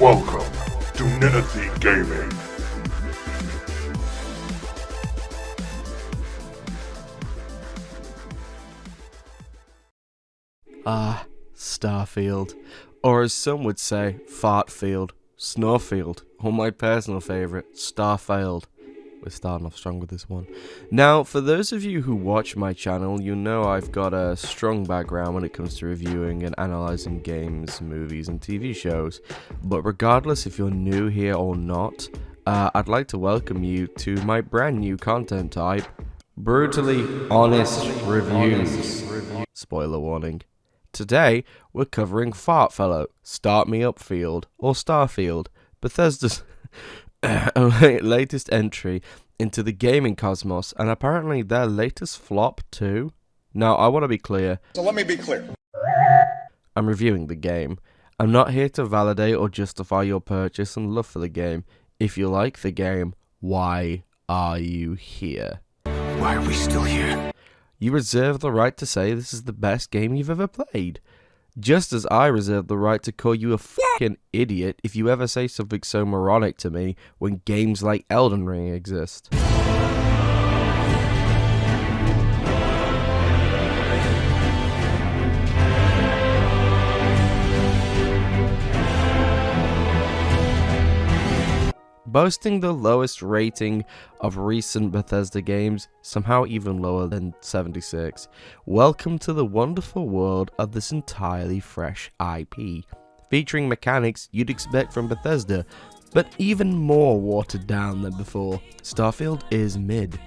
Welcome to Ninethy Gaming. Starfield. Or as some would say, Fartfield, Snowfield, or my personal favourite, Starfield. We're starting off strong with this one. Now, for those of you who watch my channel, you know I've got a strong background when it comes to reviewing and analysing games, movies and TV shows. But regardless if you're new here or not, I'd like to welcome you to my brand new content type, Brutally Honest Reviews. Spoiler warning. Today, we're covering Fartfellow, Start Me Up Field, or Starfield, Bethesda's latest entry into the gaming cosmos, and apparently their latest flop too. Now, I want to be clear. So let me be clear. I'm reviewing the game. I'm not here to validate or justify your purchase and love for the game. If you like the game, why are you here? Why are we still here? You reserve the right to say this is the best game you've ever played. Just as I reserve the right to call you a fucking idiot if you ever say something so moronic to me when games like Elden Ring exist. Boasting the lowest rating of recent Bethesda games, somehow even lower than 76. Welcome to the wonderful world of this entirely fresh IP, featuring mechanics you'd expect from Bethesda, but even more watered down than before. Starfield is mid.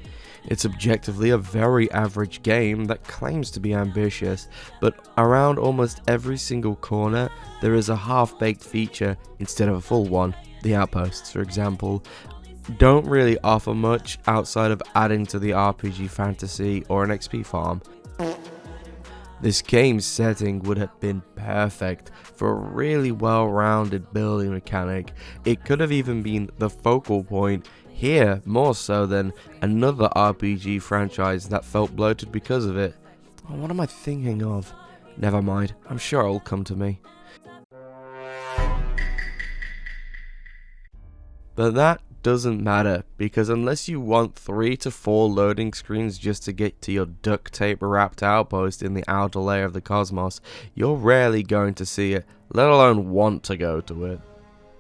It's objectively a very average game that claims to be ambitious, but around almost every single corner there is a half-baked feature instead of a full one. The outposts, for example, don't really offer much outside of adding to the RPG fantasy or an XP farm. This game's setting would have been perfect for a really well-rounded building mechanic. It could have even been the focal point here, more so than another RPG franchise that felt bloated because of it. Oh, what am I thinking of? Never mind, I'm sure it'll come to me. But that doesn't matter, because unless you want 3 to 4 loading screens just to get to your duct tape wrapped outpost in the outer layer of the cosmos, you're rarely going to see it, let alone want to go to it.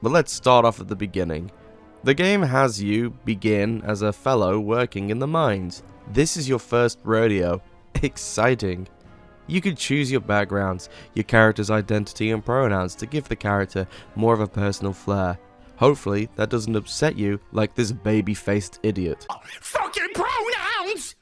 But let's start off at the beginning. The game has you begin as a fellow working in the mines. This is your first rodeo. Exciting. You can choose your backgrounds, your character's identity and pronouns to give the character more of a personal flair. Hopefully, that doesn't upset you like this baby-faced idiot. Fucking pronouns!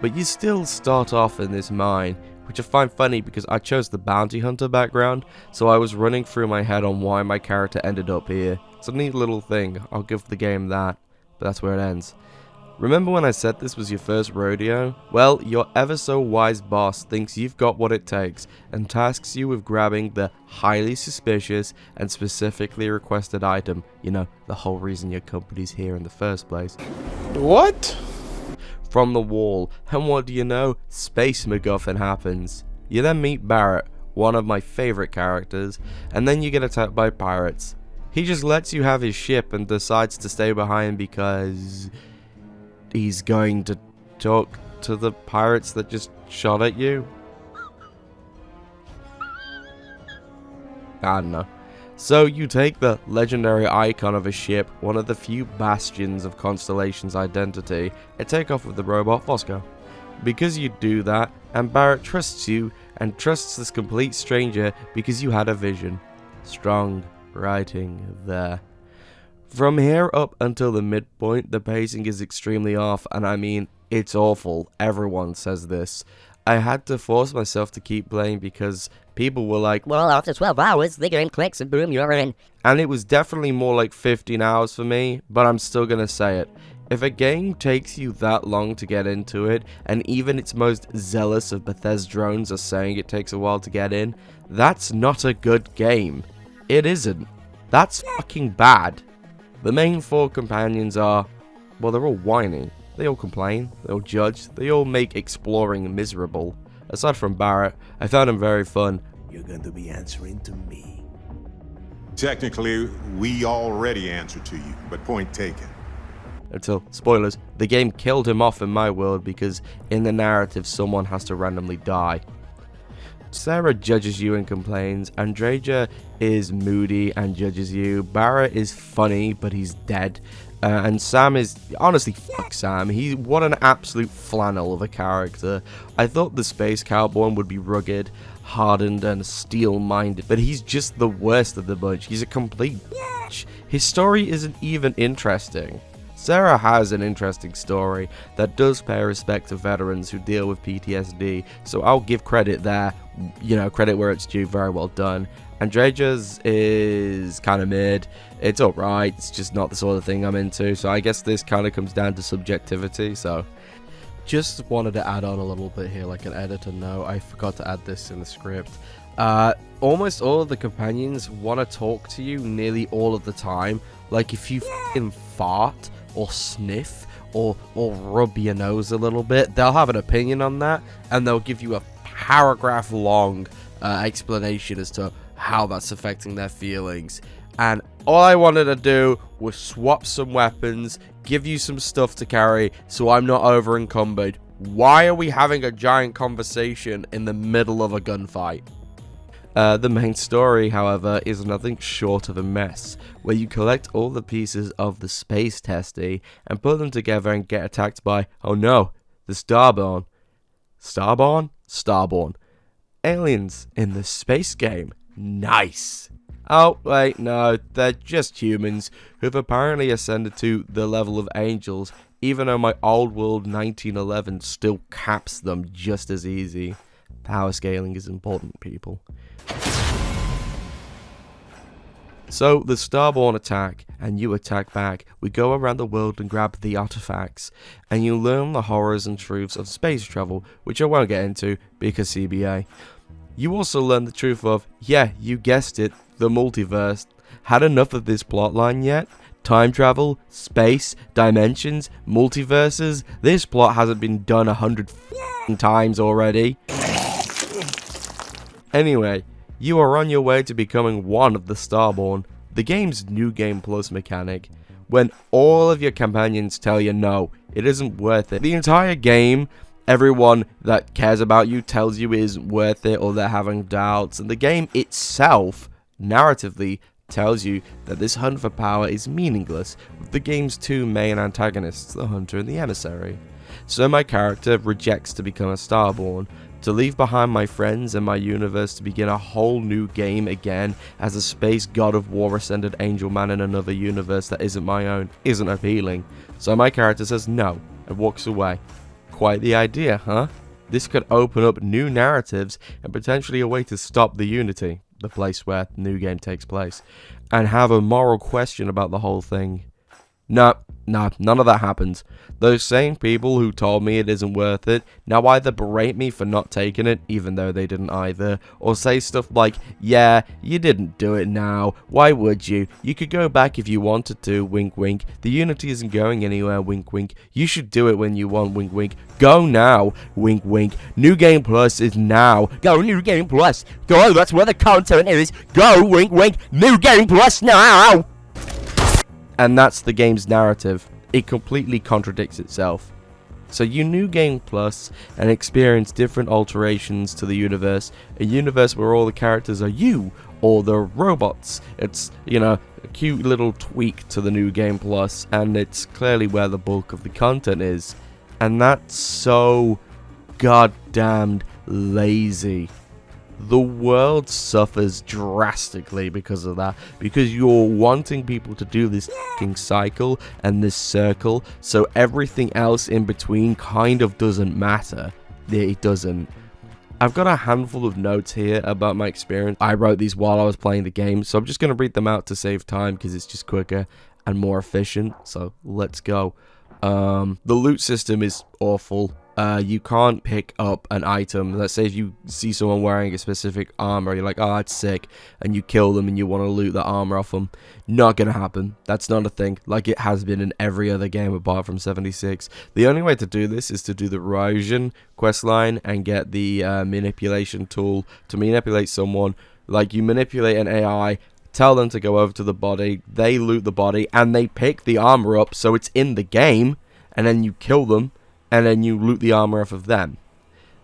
But you still start off in this mine, which I find funny because I chose the bounty hunter background, so I was running through my head on why my character ended up here. It's a neat little thing, I'll give the game that, but that's where it ends. Remember when I said this was your first rodeo? Well, your ever so wise boss thinks you've got what it takes and tasks you with grabbing the highly suspicious and specifically requested item. You know, the whole reason your company's here in the first place. What? From the wall, and what do you know? Space MacGuffin happens. You then meet Barrett, one of my favourite characters, and then you get attacked by pirates. He just lets you have his ship and decides to stay behind because he's going to talk to the pirates that just shot at you? I don't know. So you take the legendary icon of a ship, one of the few bastions of Constellation's identity, and take off with the robot Fosco. Because you do that, and Barrett trusts you, and trusts this complete stranger because you had a vision. Strong writing there. From here up until the midpoint, the pacing is extremely off, and I mean, it's awful. Everyone says this. I had to force myself to keep playing because people were like, well, after 12 hours, the game clicks and boom, you're in. And it was definitely more like 15 hours for me, but I'm still gonna say it. If a game takes you that long to get into it, and even its most zealous of Bethesda drones are saying it takes a while to get in, that's not a good game. It isn't. That's fucking bad. The main 4 companions are, well, they're all whiny. They all complain, they all judge, they all make exploring miserable. Aside from Barrett, I found him very fun. You're going to be answering to me. Technically, we already answered to you, but point taken. Until, spoilers, the game killed him off in my world because in the narrative someone has to randomly die. Sarah judges you and complains, Andreja is moody and judges you, Barra is funny but he's dead, and Sam is, honestly, fuck Sam, what an absolute flannel of a character. I thought the Space Cowboy would be rugged, hardened and steel-minded, but he's just the worst of the bunch. He's a complete bitch. His story isn't even interesting. Sarah has an interesting story that does pay respect to veterans who deal with PTSD, so I'll give credit there, credit where it's due, very well done. Andreja's is kind of mid, it's alright, it's just not the sort of thing I'm into, so I guess this kind of comes down to subjectivity, so. Just wanted to add on a little bit here, like an editor note, I forgot to add this in the script. Almost all of the companions want to talk to you nearly all of the time, like if you f***ing fart, or sniff, or rub your nose a little bit, they'll have an opinion on that, and they'll give you a paragraph long explanation as to how that's affecting their feelings. And all I wanted to do was swap some weapons, give you some stuff to carry, so I'm not over encumbered. Why are we having a giant conversation in the middle of a gunfight? The main story, however, is nothing short of a mess, where you collect all the pieces of the space testy and put them together and get attacked by, oh no, the Starborn. Starborn. Aliens in the space game. Nice. Oh, wait, no, they're just humans who've apparently ascended to the level of angels, even though my old world 1911 still caps them just as easy. Power scaling is important, people. So, the Starborn attack, and you attack back. We go around the world and grab the artifacts, and you learn the horrors and truths of space travel, which I won't get into, because CBA. You also learn the truth of, yeah, you guessed it, the multiverse. Had enough of this plotline yet? Time travel, space, dimensions, multiverses? This plot hasn't been done 100 times already. Anyway, you are on your way to becoming one of the Starborn, the game's New Game Plus mechanic, when all of your companions tell you no, it isn't worth it. The entire game, everyone that cares about you tells you it isn't worth it or they're having doubts, and the game itself, narratively, tells you that this hunt for power is meaningless, with the game's two main antagonists, the Hunter and the Emissary. So my character rejects to become a Starborn, to leave behind my friends and my universe to begin a whole new game again as a space god of war ascended angel man in another universe that isn't my own isn't appealing. So my character says no and walks away. Quite the idea, huh? This could open up new narratives and potentially a way to stop the Unity, the place where the new game takes place, and have a moral question about the whole thing. No, none of that happens. Those same people who told me it isn't worth it now either berate me for not taking it, even though they didn't either, or say stuff like, yeah, you didn't do it now, why would you? You could go back if you wanted to, wink wink. The Unity isn't going anywhere, wink wink. You should do it when you want, wink wink. Go now, wink wink. New Game Plus is now. Go New Game Plus. Go, that's where the content is. Go, wink wink. New Game Plus now. And that's the game's narrative. It completely contradicts itself. So you New Game Plus and experience different alterations to the universe, a universe where all the characters are you, or the robots. It's, a cute little tweak to the New Game Plus, and it's clearly where the bulk of the content is. And that's so goddamn lazy. The world suffers drastically because of that, because you're wanting people to do this f***ing cycle and this circle, so everything else in between kind of doesn't matter. It doesn't. I've got a handful of notes here about my experience. I wrote these while I was playing the game, so I'm just going to read them out to save time because it's just quicker and more efficient, so let's go. The loot system is awful. You can't pick up an item. Let's say if you see someone wearing a specific armor, you're like, oh, that's sick, and you kill them and you want to loot the armor off them. Not gonna happen. That's not a thing, like it has been in every other game apart from 76. The only way to do this is to do the Ryujin questline and get the manipulation tool to manipulate someone. Like, you manipulate an AI tell them to go over to the body, they loot the body, and they pick the armor up so it's in the game, and then you kill them, and then you loot the armor off of them.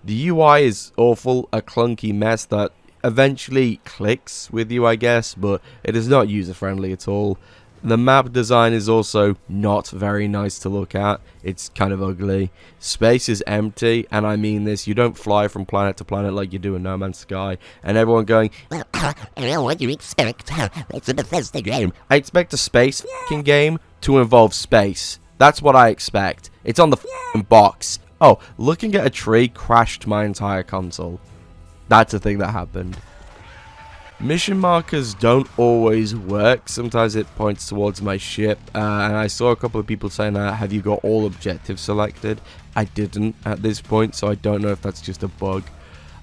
The UI is awful, a clunky mess that eventually clicks with you, I guess, but it is not user-friendly at all. The map design is also not very nice to look at. It's kind of ugly. Space is empty, and I mean this. You don't fly from planet to planet like you do in No Man's Sky. And everyone going, Well, what do you expect? It's a Bethesda game. I expect a space f***ing game to involve space. That's what I expect. It's on the f***ing box. Oh, looking at a tree crashed my entire console. That's a thing that happened. Mission markers don't always work. Sometimes it points towards my ship, and I saw a couple of people saying that, have you got all objectives selected? I didn't at this point, so I don't know if that's just a bug.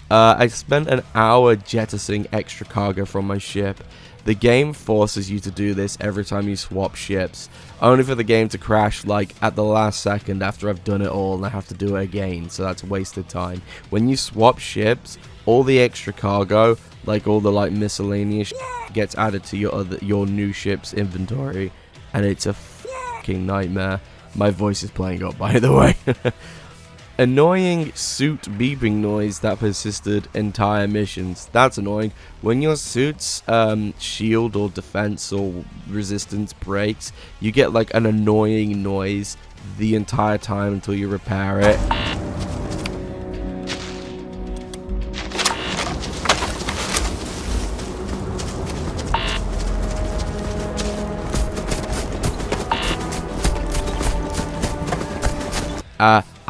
I spent an hour jettisoning extra cargo from my ship. The game forces you to do this every time you swap ships, only for the game to crash like at the last second after I've done it all and I have to do it again, so that's wasted time. When you swap ships, all the extra cargo, like all the like miscellaneous gets added to your new ship's inventory, and it's a fucking nightmare. My voice is playing up, by the way. Annoying suit beeping noise that persisted entire missions. That's annoying. When your suit's shield or defense or resistance breaks, you get like an annoying noise the entire time until you repair it.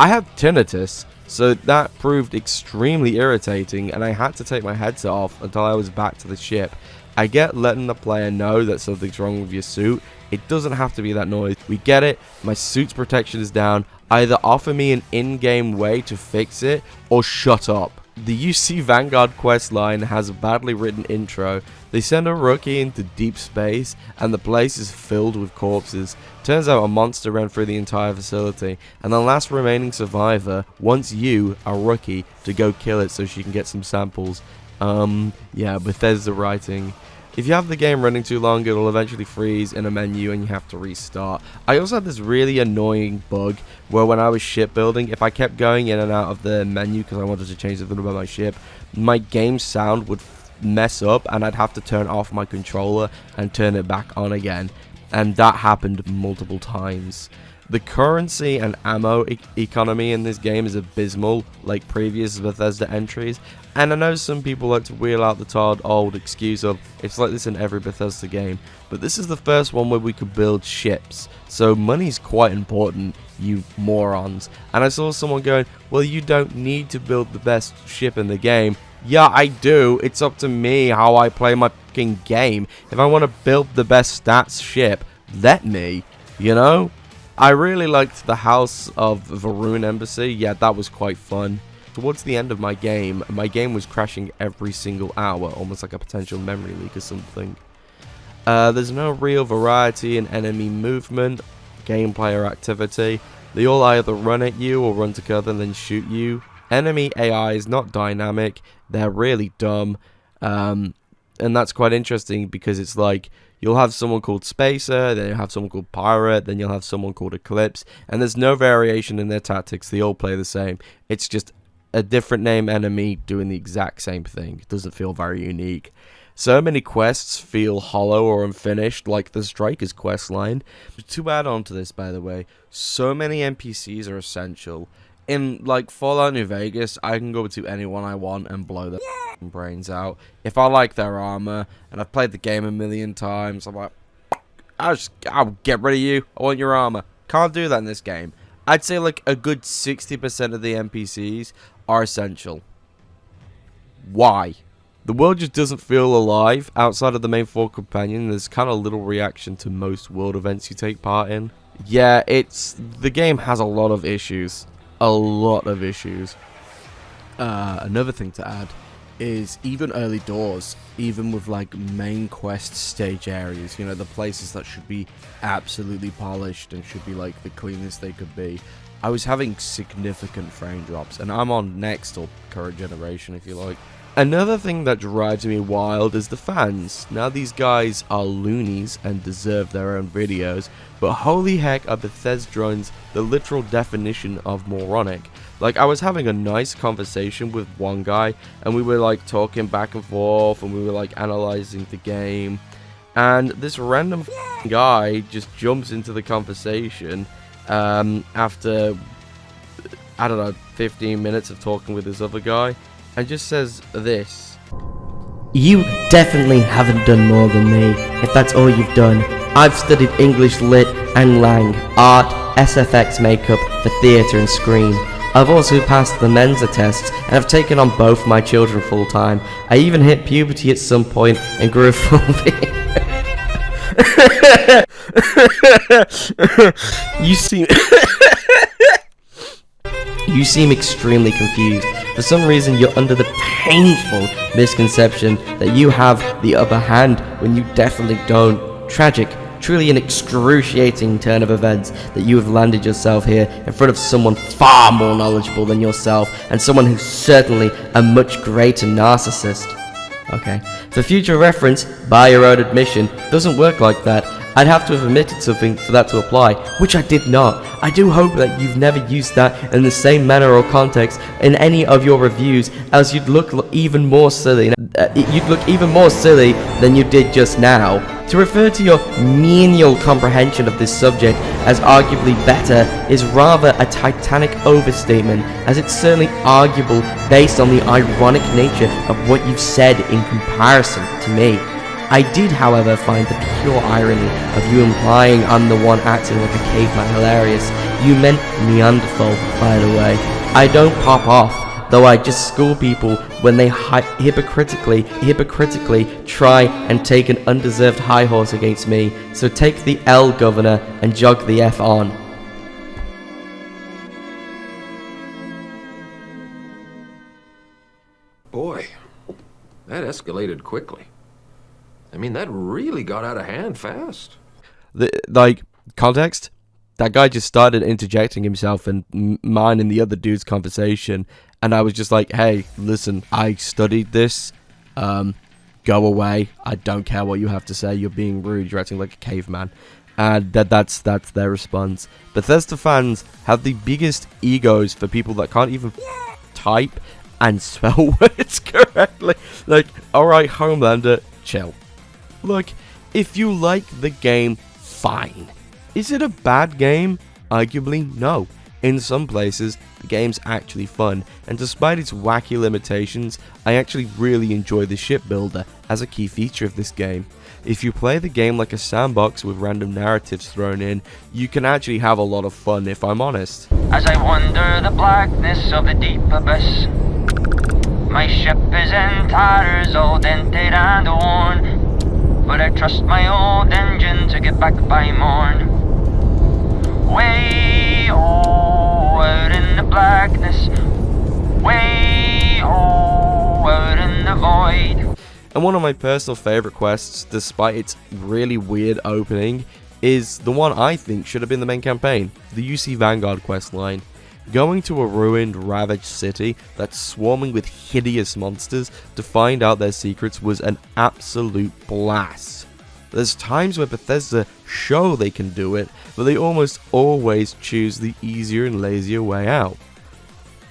I have tinnitus, so that proved extremely irritating, and I had to take my headset off until I was back to the ship. I get letting the player know that something's wrong with your suit. It doesn't have to be that noise. We get it. My suit's protection is down. Either offer me an in-game way to fix it, or shut up. The UC Vanguard questline has a badly written intro. They send a rookie into deep space, and the place is filled with corpses. Turns out a monster ran through the entire facility, and the last remaining survivor wants you, a rookie, to go kill it so she can get some samples. Yeah, Bethesda writing. If you have the game running too long, it'll eventually freeze in a menu and you have to restart. I also had this really annoying bug where when I was shipbuilding, if I kept going in and out of the menu because I wanted to change something about my ship, my game sound would mess up and I'd have to turn off my controller and turn it back on again. And that happened multiple times. The currency and ammo economy in this game is abysmal, like previous Bethesda entries, and I know some people like to wheel out the tired old excuse of, it's like this in every Bethesda game, but this is the first one where we could build ships, so money's quite important, you morons. And I saw someone going, well, you don't need to build the best ship in the game. Yeah, I do. It's up to me how I play my fucking game. If I want to build the best stats ship, let me, you know? I really liked the House of Varun Embassy. Yeah, that was quite fun. Towards the end of my game was crashing every single hour, almost like a potential memory leak or something. There's no real variety in enemy movement, gameplay or activity. They all either run at you or run together and then shoot you. Enemy AI is not dynamic. They're really dumb. And that's quite interesting because it's like, you'll have someone called Spacer, then you'll have someone called Pirate, then you'll have someone called Eclipse, and there's no variation in their tactics. They all play the same. It's just a different name enemy doing the exact same thing. It doesn't feel very unique. So many quests feel hollow or unfinished, like the Striker's quest line. To add on to this, by the way, so many NPCs are essential. In, like, Fallout New Vegas, I can go to anyone I want and blow their brains out. If I like their armor, and I've played the game a million times, I'm like, I'll get rid of you. I want your armor. Can't do that in this game. I'd say, like, a good 60% of the NPCs are essential. Why? The world just doesn't feel alive. Outside of the main four companions, there's kind of little reaction to most world events you take part in. Yeah, the game has a lot of issues. A lot of issues. Another thing to add is even early doors, even with like main quest stage areas, you know, the places that should be absolutely polished and should be like the cleanest they could be, I was having significant frame drops, and I'm on next or current generation if you like. Another thing that drives me wild is the fans. Now these guys are loonies and deserve their own videos, but holy heck are Bethesdrans the literal definition of moronic. Like, I was having a nice conversation with one guy, and we were like talking back and forth, and we were like analyzing the game, and this random guy just jumps into the conversation after, I don't know, 15 minutes of talking with this other guy, and just says this. You definitely haven't done more than me, if that's all you've done. I've studied English Lit and Lang, Art, SFX makeup for theatre and screen. I've also passed the Mensa tests and have taken on both my children full time. I even hit puberty at some point and grew a full beard. You seem extremely confused. For some reason, you're under the painful misconception that you have the upper hand when you definitely don't. Tragic, truly an excruciating turn of events that you have landed yourself here in front of someone far more knowledgeable than yourself, and someone who's certainly a much greater narcissist. Okay. For future reference, by your own admission, doesn't work like that. I'd have to have omitted something for that to apply, which I did not. I do hope that you've never used that in the same manner or context in any of your reviews, as you'd look even more silly. You'd look even more silly than you did just now. To refer to your menial comprehension of this subject as arguably better is rather a titanic overstatement, as it's certainly arguable based on the ironic nature of what you've said in comparison to me. I did, however, find the pure irony of you implying I'm the one acting like a caveman hilarious. You meant Neanderthal, by the way. I don't pop off, though I just school people when they hypocritically try and take an undeserved high horse against me. So take the L, Governor, and jog the F on. Boy, that escalated quickly. I mean, that really got out of hand fast. Context? That guy just started interjecting himself in mine and the other dude's conversation, and I was just like, hey, listen, I studied this, go away, I don't care what you have to say, you're being rude, you're acting like a caveman. And that's their response. Bethesda fans have the biggest egos for people that can't even type and spell words correctly. Like, alright, Homelander, chill. Look, if you like the game, fine. Is it a bad game? Arguably, no. In some places, the game's actually fun, and despite its wacky limitations, I actually really enjoy the shipbuilder as a key feature of this game. If you play the game like a sandbox with random narratives thrown in, you can actually have a lot of fun, if I'm honest. As I wander the blackness of the deep abyss, my ship is in tatters, all dented and worn, but I trust my old engine to get back by morn. Way out in the blackness, way out in the void. And one of my personal favourite quests, despite its really weird opening, is the one I think should have been the main campaign, the UC Vanguard questline. Going to a ruined, ravaged city that's swarming with hideous monsters to find out their secrets was an absolute blast. There's times where Bethesda show they can do it, but they almost always choose the easier and lazier way out.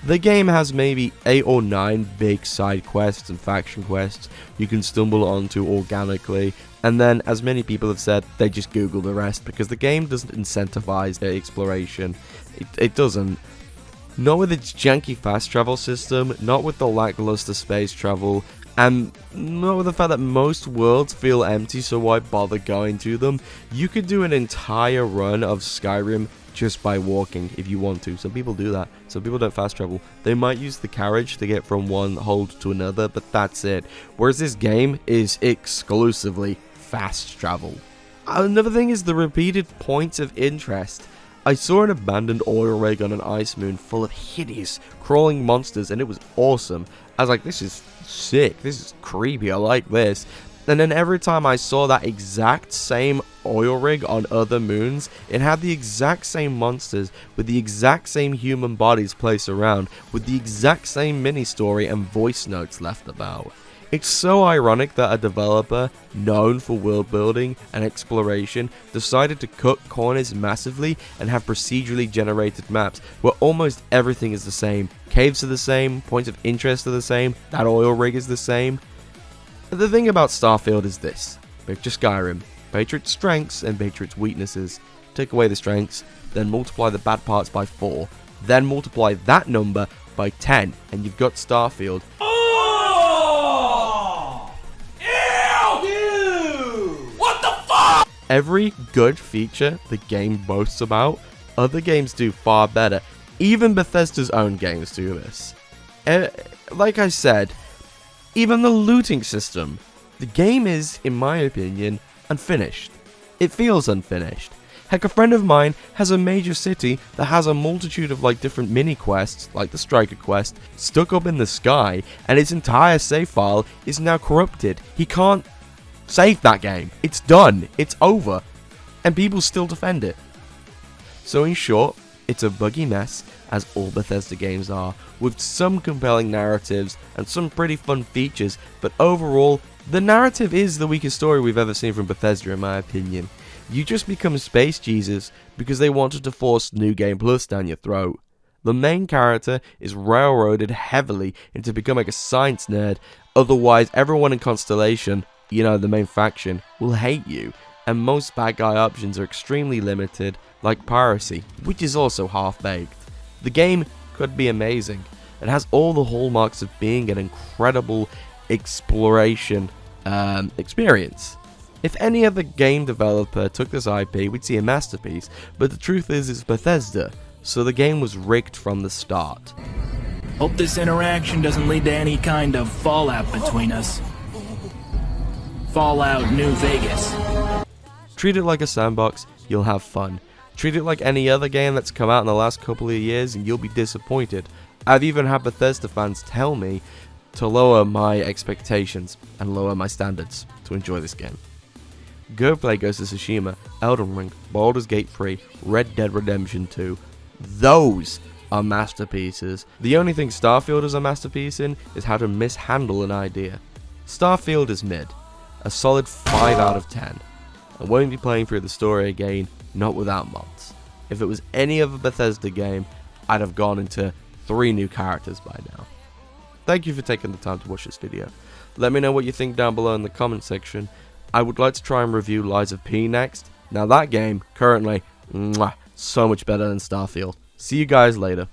The game has maybe 8 or 9 big side quests and faction quests you can stumble onto organically, and then, as many people have said, they just Google the rest because the game doesn't incentivize exploration. It doesn't. Not with its janky fast travel system, not with the lackluster space travel, and not with the fact that most worlds feel empty, so why bother going to them. You could do an entire run of Skyrim just by walking if you want to. Some people do that. Some people don't fast travel. They might use the carriage to get from one hold to another, but that's it. Whereas this game is exclusively fast travel. Another thing is the repeated points of interest. I saw an abandoned oil rig on an ice moon full of hideous crawling monsters, and it was awesome. I was like, this is sick, this is creepy, I like this. And then every time I saw that exact same oil rig on other moons, it had the exact same monsters with the exact same human bodies placed around, with the exact same mini story and voice notes left about. It's so ironic that a developer known for world building and exploration decided to cut corners massively and have procedurally generated maps where almost everything is the same. Caves are the same, points of interest are the same, that oil rig is the same. The thing about Starfield is this: picture Skyrim, picture its strengths and picture its weaknesses. Take away the strengths, then multiply the bad parts by 4, then multiply that number by 10, and you've got Starfield. Every good feature the game boasts about, other games do far better. Even Bethesda's own games do this. Like I said, even the looting system. The game is, in my opinion, unfinished. It feels unfinished. Heck, a friend of mine has a major city that has a multitude of different mini quests, like the Striker quest, stuck up in the sky, and its entire save file is now corrupted. He can't save that game. It's done. It's over. And people still defend it. So in short, it's a buggy mess, as all Bethesda games are, with some compelling narratives and some pretty fun features, but overall, the narrative is the weakest story we've ever seen from Bethesda, in my opinion. You just become Space Jesus because they wanted to force New Game Plus down your throat. The main character is railroaded heavily into becoming a science nerd, otherwise everyone in Constellation, you know, the main faction, will hate you, and most bad guy options are extremely limited, like piracy, which is also half-baked. The game could be amazing. It has all the hallmarks of being an incredible exploration experience. If any other game developer took this IP, we'd see a masterpiece, but the truth is it's Bethesda, so the game was rigged from the start. Hope this interaction doesn't lead to any kind of fallout between us. Fallout New Vegas. Treat it like a sandbox, you'll have fun. Treat it like any other game that's come out in the last couple of years and you'll be disappointed. I've even had Bethesda fans tell me to lower my expectations and lower my standards to enjoy this game. Go play Ghost of Tsushima, Elden Ring, Baldur's Gate 3, Red Dead Redemption 2. Those are masterpieces. The only thing Starfield is a masterpiece in is how to mishandle an idea. Starfield is mid. A solid 5 out of 10. I won't be playing through the story again, not without mods. If it was any other Bethesda game, I'd have gone into 3 new characters by now. Thank you for taking the time to watch this video. Let me know what you think down below in the comment section. I would like to try and review Lies of P next. Now that game, currently, so much better than Starfield. See you guys later.